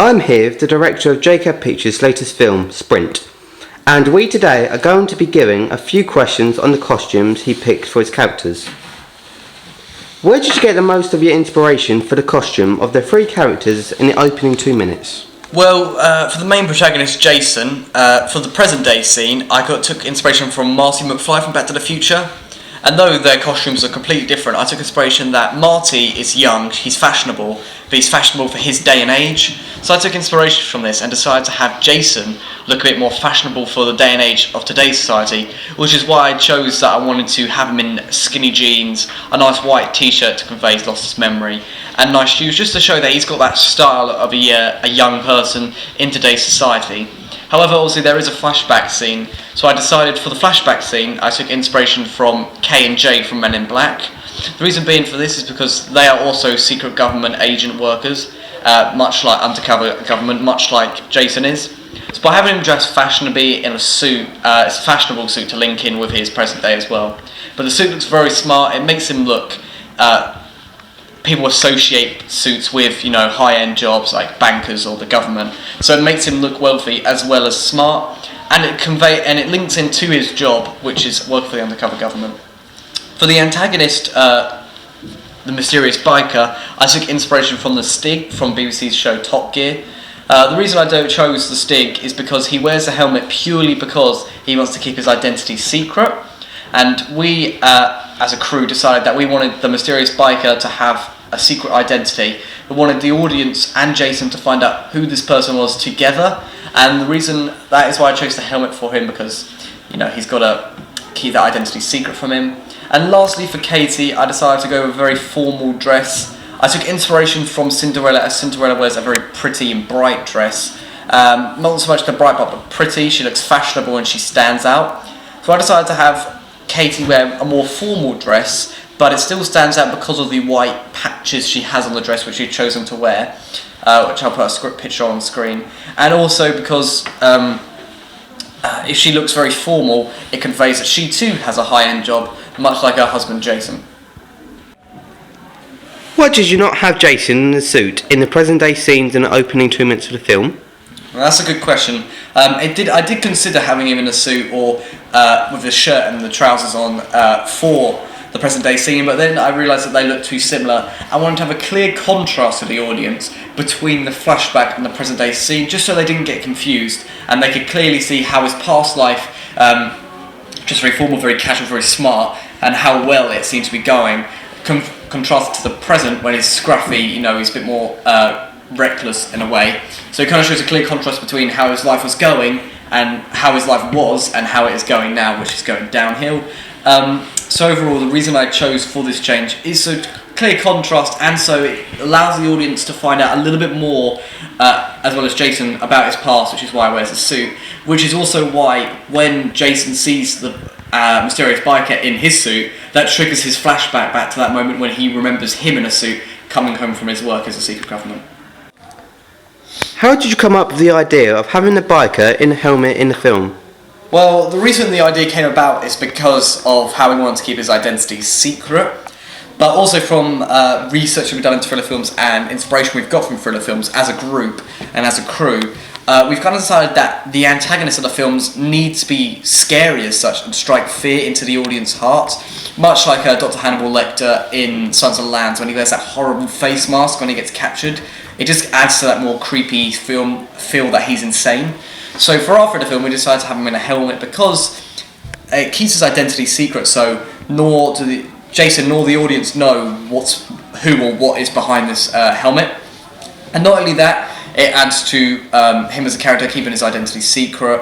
I'm here with the director of JCAB Pictures' latest film, Sprint, and we today are going to be giving a few questions on the costumes he picked for his characters. Where did you get the most of your inspiration for the costume of the three characters in the opening 2 minutes? Well, for the main protagonist, Jason, for the present day scene, I took inspiration from Marty McFly from Back to the Future. And though their costumes are completely different, I took inspiration that Marty is young, he's fashionable, but he's fashionable for his day and age. So I took inspiration from this and decided to have Jason look a bit more fashionable for the day and age of today's society, which is why I chose that I wanted to have him in skinny jeans, a nice white t-shirt to convey his lost memory, and nice shoes just to show that he's got that style of a young person in today's society. However, obviously there is a flashback scene, so I decided for the flashback scene I took inspiration from K and J from Men in Black. The reason being for this is because they are also secret government agent workers, much like undercover government, much like Jason is. So by having him dressed fashionably in a suit, it's a fashionable suit to link in with his present day as well. But the suit looks very smart, it makes him look... people associate suits with, high-end jobs like bankers or the government. So it makes him look wealthy as well as smart, and it links into his job, which is work for the undercover government. For the antagonist, the mysterious biker, I took inspiration from the Stig from BBC's show Top Gear. The reason I chose the Stig is because he wears a helmet purely because he wants to keep his identity secret. And we, as a crew, decided that we wanted the mysterious biker to have a secret identity. We wanted the audience and Jason to find out who this person was together. And the reason that is why I chose the helmet for him, because he's got to keep that identity secret from him. And lastly, for Katie, I decided to go with a very formal dress. I took inspiration from Cinderella, as Cinderella wears a very pretty and bright dress. Not so much the bright part, but pretty. She looks fashionable and she stands out. So I decided to have Katie wear a more formal dress, but it still stands out because of the white patches she has on the dress, which she'd chosen to wear, which I'll put a script picture on screen. And also because if she looks very formal, it conveys that she too has a high-end job, much like her husband Jason. Why did you not have Jason in a suit in the present day scenes in the opening 2 minutes of the film? Well, that's a good question. I did consider having him in a suit or with a shirt and the trousers on for the present day scene, but then I realised that they looked too similar. I wanted to have a clear contrast to the audience between the flashback and the present day scene, just so they didn't get confused and they could clearly see how his past life, just very formal, very casual, very smart, and how well it seemed to be going, contrasted to the present when he's scruffy, he's a bit more reckless in a way. So it kind of shows a clear contrast between how his life was going and how his life was and how it is going now, which is going downhill. So overall, the reason I chose for this change is so clear contrast, and so it allows the audience to find out a little bit more, as well as Jason, about his past, which is why he wears a suit, which is also why when Jason sees the mysterious biker in his suit, that triggers his flashback back to that moment when he remembers him in a suit coming home from his work as a secret government. How did you come up with the idea of having the biker in a helmet in the film? Well, the reason the idea came about is because of how we wanted to keep his identity secret, but also from research we've done into thriller films and inspiration we've got from thriller films as a group and as a crew. We've kind of decided that the antagonists of the films need to be scary as such and strike fear into the audience's hearts, much like Dr. Hannibal Lecter in Silence of the Lambs when he wears that horrible face mask when he gets captured. It just adds to that more creepy feel that he's insane. So for our thriller film, we decided to have him in a helmet because it keeps his identity secret, so nor do Jason nor the audience know who or what is behind this helmet. And not only that, it adds to him as a character keeping his identity secret.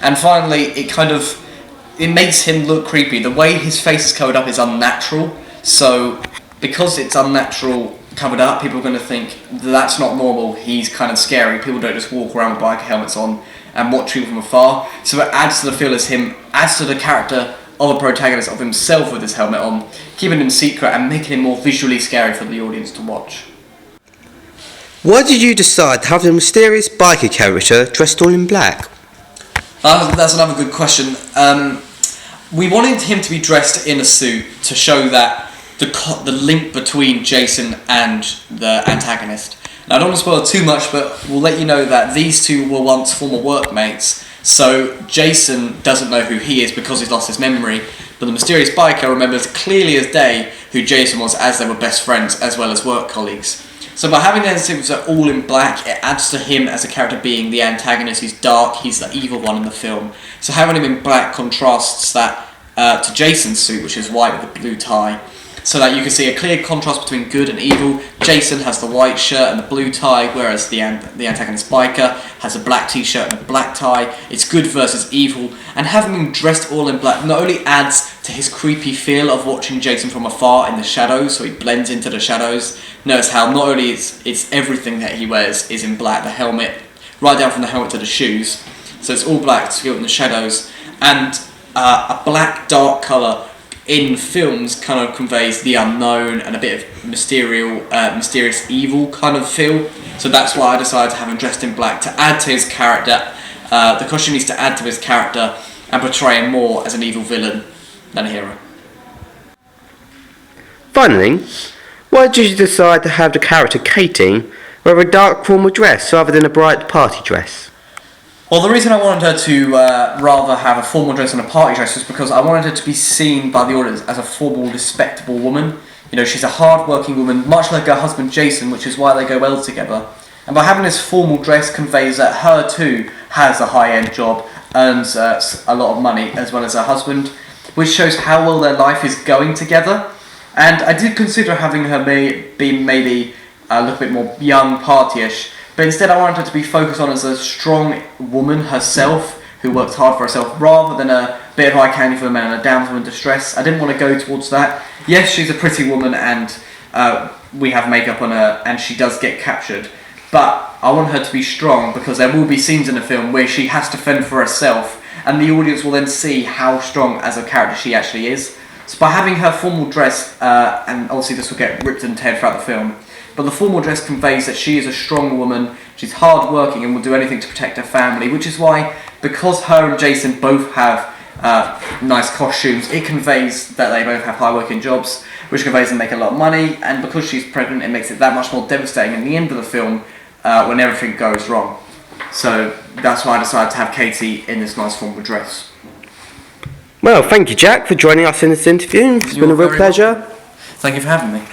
And finally, it makes him look creepy. The way his face is covered up is unnatural, so because it's unnatural covered up, people are going to think that's not normal, he's kind of scary. People don't just walk around with biker helmets on and watch him from afar. So it adds to the feel as him, adds to the character of a protagonist of himself with his helmet on, keeping him secret and making him more visually scary for the audience to watch. Why did you decide to have the mysterious biker character dressed all in black? That's another good question. We wanted him to be dressed in a suit to show that the link between Jason and the antagonist. Now, I don't want to spoil too much, but we'll let you know that these two were once former workmates. So Jason doesn't know who he is because he's lost his memory, but the mysterious biker remembers clearly as day who Jason was, as they were best friends as well as work colleagues. So by having their scenes all in black, it adds to him as a character being the antagonist. He's dark, he's the evil one in the film. So having him in black contrasts that to Jason's suit, which is white with a blue tie, so that you can see a clear contrast between good and evil. Jason has the white shirt and the blue tie, whereas the antagonist biker has a black t-shirt and a black tie. It's good versus evil, and having him dressed all in black not only adds to his creepy feel of watching Jason from afar in the shadows, so he blends into the shadows. Notice how not only it's everything that he wears is in black, the helmet, right down from the helmet to the shoes, so it's all black to feel in the shadows, and a black dark colour in films kind of conveys the unknown and a bit of mysterious evil kind of feel. So that's why I decided to have him dressed in black to add to his character. The costume needs to add to his character and portray him more as an evil villain than a hero. Finally, why did you decide to have the character Katie wear a dark formal dress rather than a bright party dress? Well, the reason I wanted her to rather have a formal dress and a party dress was because I wanted her to be seen by the audience as a formal, respectable woman. You know, she's a hard-working woman, much like her husband Jason, which is why they go well together. And by having this formal dress conveys that her too has a high-end job, earns a lot of money, as well as her husband, which shows how well their life is going together. And I did consider having her be maybe a little bit more young, partyish, but instead I wanted her to be focused on as a strong woman herself, who works hard for herself, rather than a bit of eye candy for the men and a damsel in distress. I didn't want to go towards that. Yes, she's a pretty woman and we have makeup on her and she does get captured, but I want her to be strong because there will be scenes in the film where she has to fend for herself and the audience will then see how strong as a character she actually is. So by having her formal dress, and obviously this will get ripped and teared throughout the film, but the formal dress conveys that she is a strong woman, she's hard working and will do anything to protect her family, which is why, because her and Jason both have nice costumes, it conveys that they both have high working jobs, which conveys them make a lot of money, and because she's pregnant it makes it that much more devastating in the end of the film when everything goes wrong. So that's why I decided to have Katie in this nice formal dress. Well, thank you, Jack, for joining us in this interview. It's been a real pleasure. Thank you for having me.